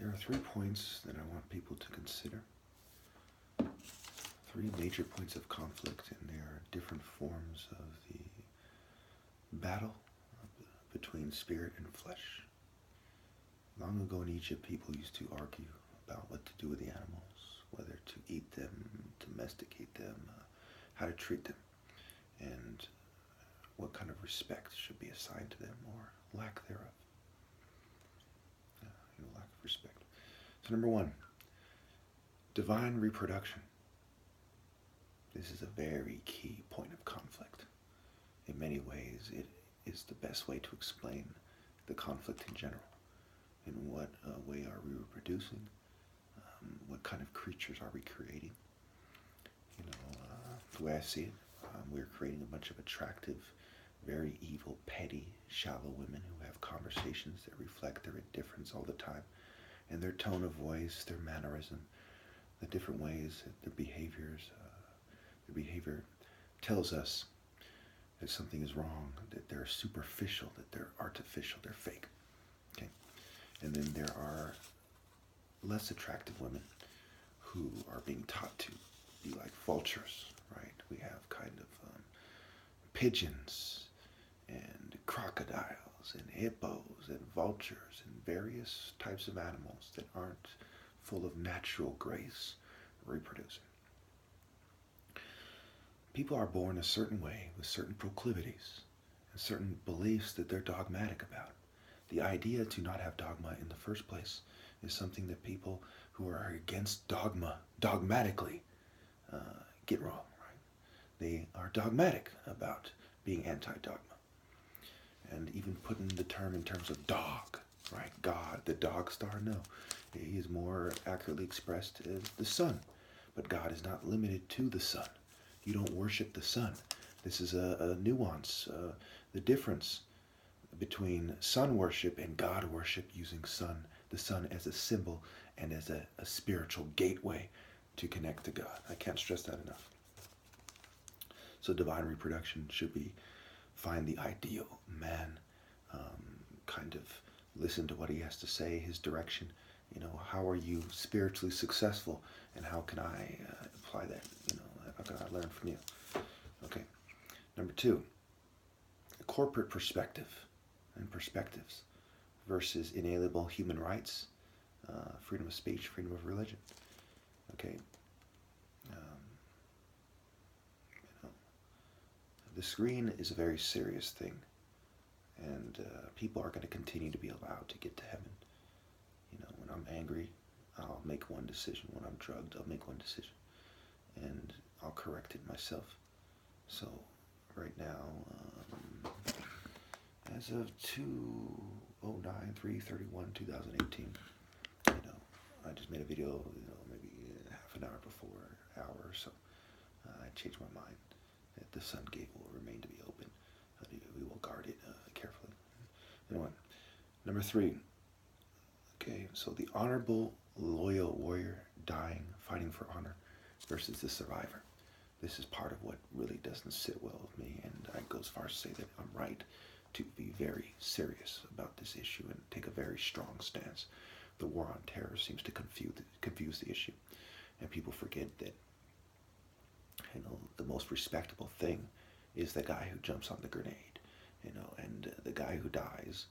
There are 3 points that I want people to consider. 3 major points of conflict, and there are different forms of the battle between spirit and flesh. Long ago in Egypt, people used to argue about what to do with the animals, whether to eat them, domesticate them, how to treat them, and what kind of respect should be assigned to them, or lack thereof. Lack of respect. So number 1, divine reproduction. This is a very key point of conflict. In many ways, it is the best way to explain the conflict in general. In what way are we reproducing? What kind of creatures are we creating? The way I see it, we're creating a bunch of attractive, very evil, petty, shallow women who have conversations that reflect their indifference all the time, and their tone of voice, their mannerism, the different ways that their behavior tells us that something is wrong, that they're superficial, that they're artificial, they're fake. Okay, and then there are less attractive women who are being taught to be like vultures, right? We have kind of pigeons and crocodiles and hippos and vultures and various types of animals that aren't full of natural grace reproducing. People are born a certain way with certain proclivities and certain beliefs that they're dogmatic about. The idea to not have dogma in the first place is something that people who are against dogma dogmatically get wrong, right? They are dogmatic about being anti-dogma. And even putting the term in terms of dog, right? God, the dog star, no. He is more accurately expressed as the sun. But God is not limited to the sun. You don't worship the sun. This is a nuance, the difference between sun worship and God worship using the sun as a symbol and as a spiritual gateway to connect to God. I can't stress that enough. So divine reproduction should be find the ideal man, kind of listen to what he has to say, his direction. How are you spiritually successful, and how can I apply that? How can I learn from you? Okay. Number 2, corporate perspective and perspectives versus inalienable human rights, freedom of speech, freedom of religion. Okay. The screen is a very serious thing, and people are going to continue to be allowed to get to heaven. When I'm angry, I'll make one decision. When I'm drugged, I'll make one decision, and I'll correct it myself. So right now, as of 2/09/3/31/2018, I just made a video, maybe half an hour before, hour or so. I changed my mind that the sun gate will remain to be open. We will guard it carefully. Anyway, number 3. Okay, so the honorable, loyal warrior dying, fighting for honor versus the survivor. This is part of what really doesn't sit well with me, and I go as far as to say that I'm right to be very serious about this issue and take a very strong stance. The war on terror seems to confuse the issue, and people forget that the most respectable thing is the guy who jumps on the grenade, and the guy who dies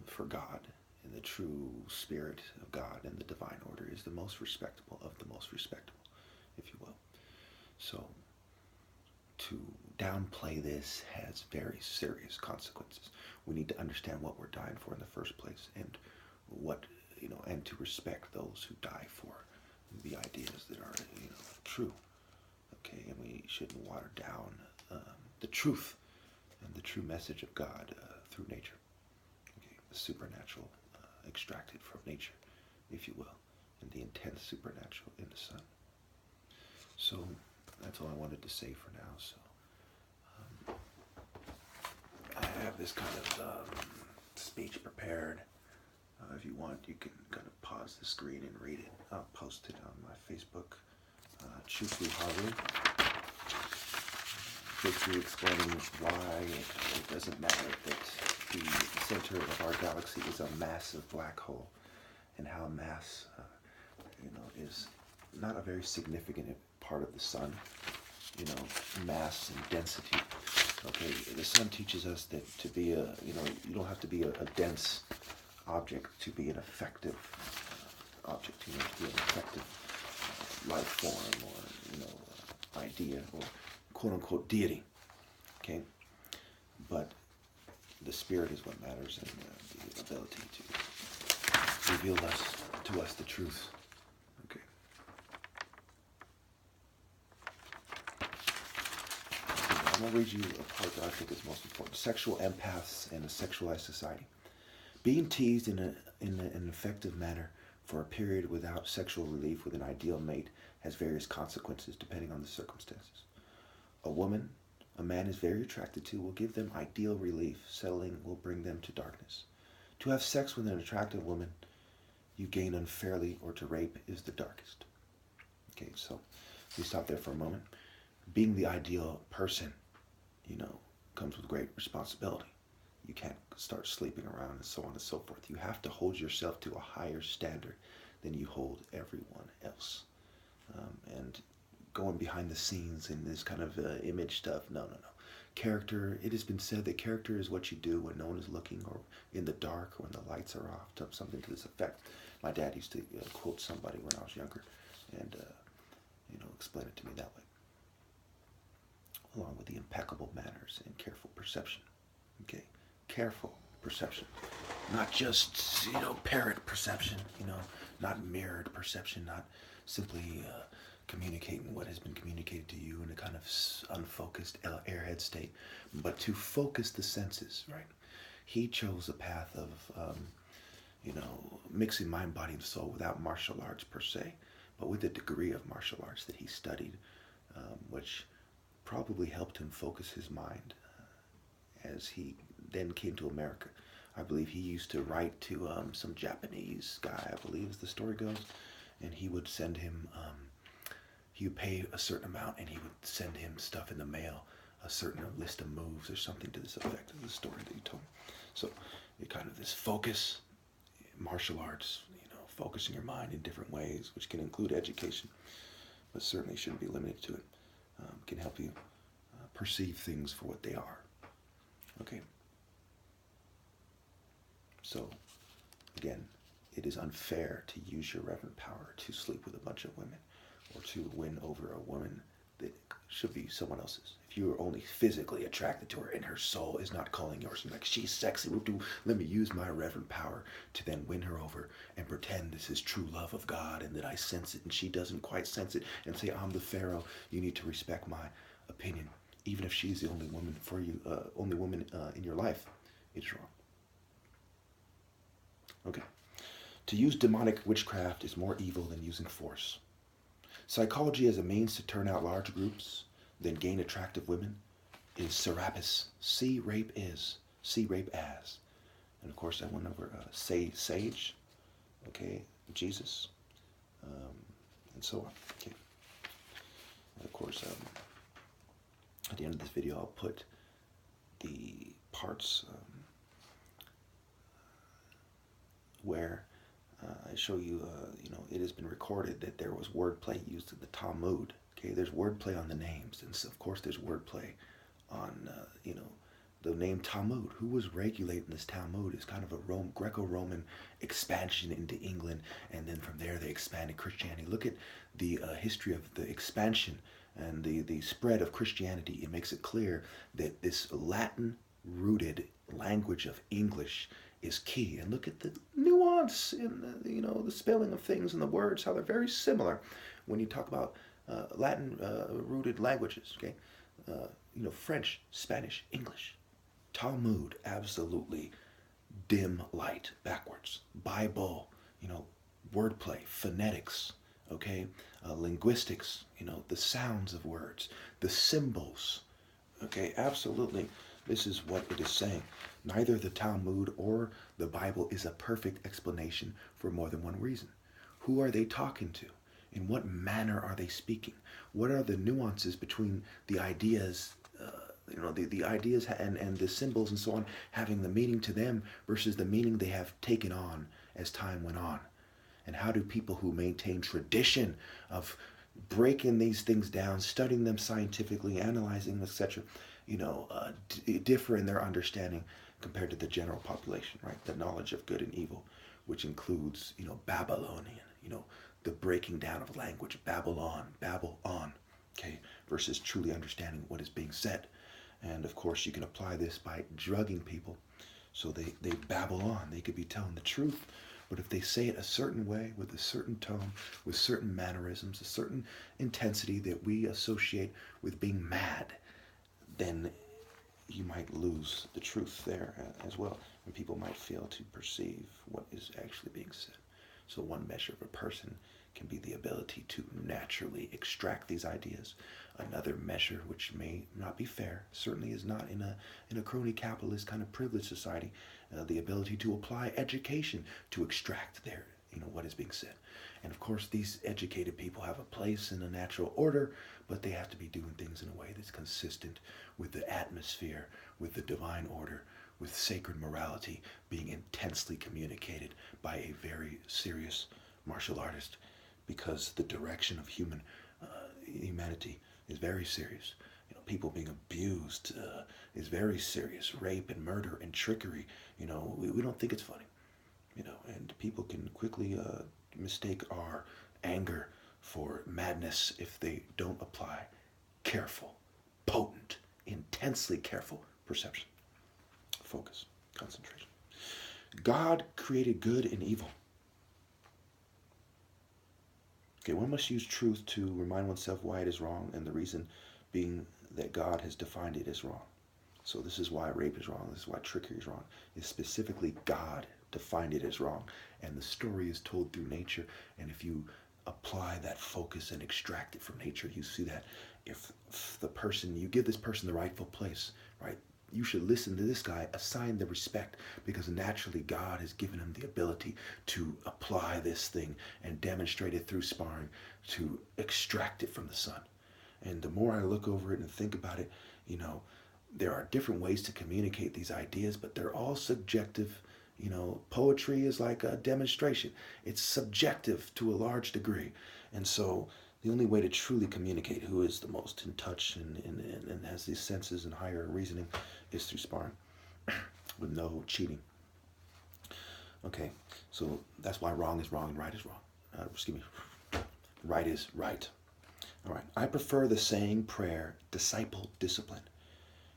for God in the true spirit of God and the divine order is the most respectable of the most respectable, if you will. So to downplay this has very serious consequences. We need to understand what we're dying for in the first place, and and to respect those who die for the ideas that are true. Okay, and we shouldn't water down the truth and the true message of God through nature. Okay, the supernatural extracted from nature, if you will, and the intense supernatural in the sun. So that's all I wanted to say for now. So I have this kind of speech prepared. If you want, you can kind of pause the screen and read it. I'll post it on my Facebook, Chufu Haru. Basically explaining why it doesn't matter that the center of our galaxy is a massive black hole, and how mass, is not a very significant part of the sun. Mass and density. Okay, the sun teaches us that to be you don't have to be a dense object to be an effective object. You have to be an effective life form, or idea, or quote unquote deity. Okay, but the spirit is what matters, and the ability to reveal to us the truth. Okay. I'm going to read you a part that I think is most important. Sexual empaths in a sexualized society. Being teased in an effective manner for a period without sexual relief with an ideal mate has various consequences depending on the circumstances. A man is very attracted to will give them ideal relief. Settling will bring them to darkness. To have sex with an attractive woman you gain unfairly or to rape is the darkest. Okay, so we stop there for a moment. Being the ideal person, comes with great responsibility. You can't start sleeping around and so on and so forth. You have to hold yourself to a higher standard than you hold everyone else. And going behind the scenes in this kind of image stuff, no. Character, it has been said that character is what you do when no one is looking, or in the dark, or when the lights are off, something to this effect. My dad used to quote somebody when I was younger and, explain it to me that way. Along with the impeccable manners and careful perception. Okay, careful perception. Not just, parrot perception, not mirrored perception, not simply communicating what has been communicated to you in a kind of unfocused airhead state, but to focus the senses, right? He chose a path of, mixing mind, body, and soul without martial arts per se, but with a degree of martial arts that he studied, which probably helped him focus his mind as he then came to America. I believe he used to write to some Japanese guy, I believe as the story goes, and he would send him, he would pay a certain amount and he would send him stuff in the mail, a certain list of moves or something to this effect of the story that he told me. So it kind of this focus, martial arts, focusing your mind in different ways, which can include education, but certainly shouldn't be limited to it. Can help you perceive things for what they are. Okay. So, again, it is unfair to use your reverent power to sleep with a bunch of women or to win over a woman that should be someone else's. If you are only physically attracted to her and her soul is not calling yours, and like, she's sexy, let me use my reverent power to then win her over and pretend this is true love of God and that I sense it and she doesn't quite sense it, and say, I'm the Pharaoh, you need to respect my opinion, even if she's the only woman for you, only woman in your life. It's wrong. Okay. To use demonic witchcraft is more evil than using force. Psychology as a means to turn out large groups, then gain attractive women, is Serapis. See rape as. And of course I went over sage, okay, Jesus, and so on. Okay. And of course, at the end of this video I'll put the parts where I show you, it has been recorded that there was wordplay used in the Talmud. Okay, there's wordplay on the names, and so of course there's wordplay on, the name Talmud. Who was regulating this Talmud is kind of a Greco-Roman expansion into England, and then from there they expanded Christianity. Look at the history of the expansion and the spread of Christianity. It makes it clear that this Latin-rooted language of English is key. And look at the nuance in the spelling of things and the words, how they're very similar when you talk about Latin rooted languages. Okay, French, Spanish, English. Talmud, absolutely dim light, backwards. Bible, wordplay, phonetics, okay, linguistics, the sounds of words, the symbols, okay, absolutely. This is what it is saying. Neither the Talmud or the Bible is a perfect explanation for more than one reason. Who are they talking to? In what manner are they speaking? What are the nuances between the ideas, the ideas and the symbols and so on, having the meaning to them versus the meaning they have taken on as time went on? And how do people who maintain tradition of breaking these things down, studying them scientifically, analyzing them, etc., differ in their understanding compared to the general population, right? The knowledge of good and evil, which includes, Babylonian, the breaking down of language, Babylon, Babble on, okay, versus truly understanding what is being said. And of course, you can apply this by drugging people so they babble on. They could be telling the truth, but if they say it a certain way, with a certain tone, with certain mannerisms, a certain intensity that we associate with being mad, then you might lose the truth there as well, and people might fail to perceive what is actually being said. So one measure of a person can be the ability to naturally extract these ideas. Another measure, which may not be fair, certainly is not in a crony capitalist kind of privileged society, the ability to apply education to extract their what is being said. And of course, these educated people have a place in a natural order, but they have to be doing things in a way that's consistent with the atmosphere, with the divine order, with sacred morality being intensely communicated by a very serious martial artist, because the direction of humanity is very serious. People being abused is very serious. Rape and murder and trickery, we don't think it's funny. And people can quickly mistake our anger for madness if they don't apply careful, potent, intensely careful perception, focus, concentration. God created good and evil. Okay, one must use truth to remind oneself why it is wrong, and the reason being that God has defined it as wrong. So this is why rape is wrong. This is why trickery is wrong. It's specifically God defined it as wrong. And the story is told through nature. And if you apply that focus and extract it from nature, you see that if you give this person the rightful place, right? You should listen to this guy, assign the respect, because naturally God has given him the ability to apply this thing and demonstrate it through sparring to extract it from the sun. And the more I look over it and think about it, there are different ways to communicate these ideas, but they're all subjective. Poetry is like a demonstration. It's subjective to a large degree. And so the only way to truly communicate who is the most in touch and has these senses and higher reasoning is through sparring with no cheating. Okay, so that's why wrong is wrong and right is wrong. Right is right. All right, I prefer the saying prayer, disciple discipline.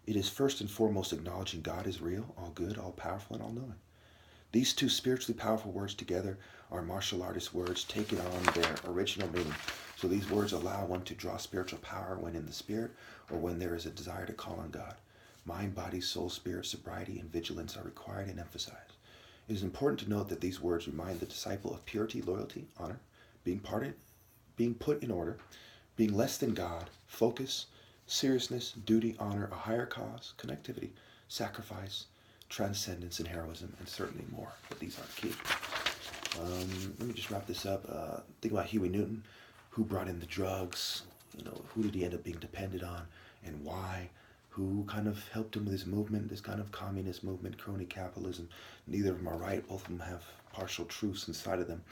It is first and foremost acknowledging God is real, all good, all powerful, and all knowing. These two spiritually powerful words together are martial artist words taking on their original meaning. So these words allow one to draw spiritual power when in the spirit or when there is a desire to call on God. Mind, body, soul, spirit, sobriety, and vigilance are required and emphasized. It is important to note that these words remind the disciple of purity, loyalty, honor, being put in order, being less than God, focus, seriousness, duty, honor, a higher cause, connectivity, sacrifice, transcendence, and heroism, and certainly more. But these aren't key. Let me just wrap this up. Think about Huey Newton, who brought in the drugs, who did he end up being dependent on, and why, who kind of helped him with his movement, this kind of communist movement, crony capitalism. Neither of them are right. Both of them have partial truths inside of them.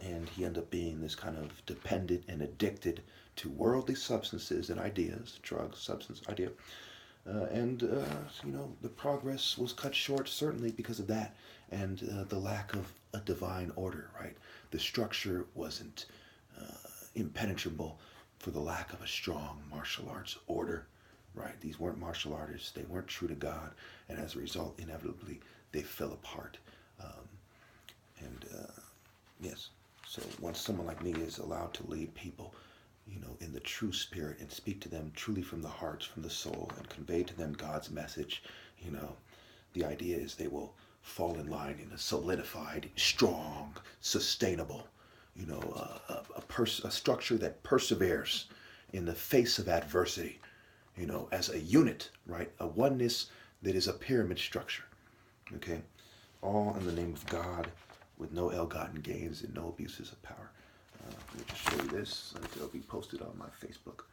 And he ended up being this kind of dependent and addicted to worldly substances and ideas, drugs, substance, idea. The progress was cut short, certainly because of that, and the lack of a divine order, right? The structure wasn't impenetrable for the lack of a strong martial arts order, right? These weren't martial artists. They weren't true to God, and as a result, inevitably, they fell apart. Yes, so once someone like me is allowed to lead people, in the true spirit and speak to them truly from the heart, from the soul, and convey to them God's message, the idea is they will fall in line in a solidified, strong, sustainable, a structure that perseveres in the face of adversity, as a unit, right? A oneness that is a pyramid structure, okay? All in the name of God, with no ill-gotten gains and no abuses of power. Let me just show you this. It'll be posted on my Facebook,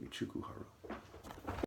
Chuku Haru.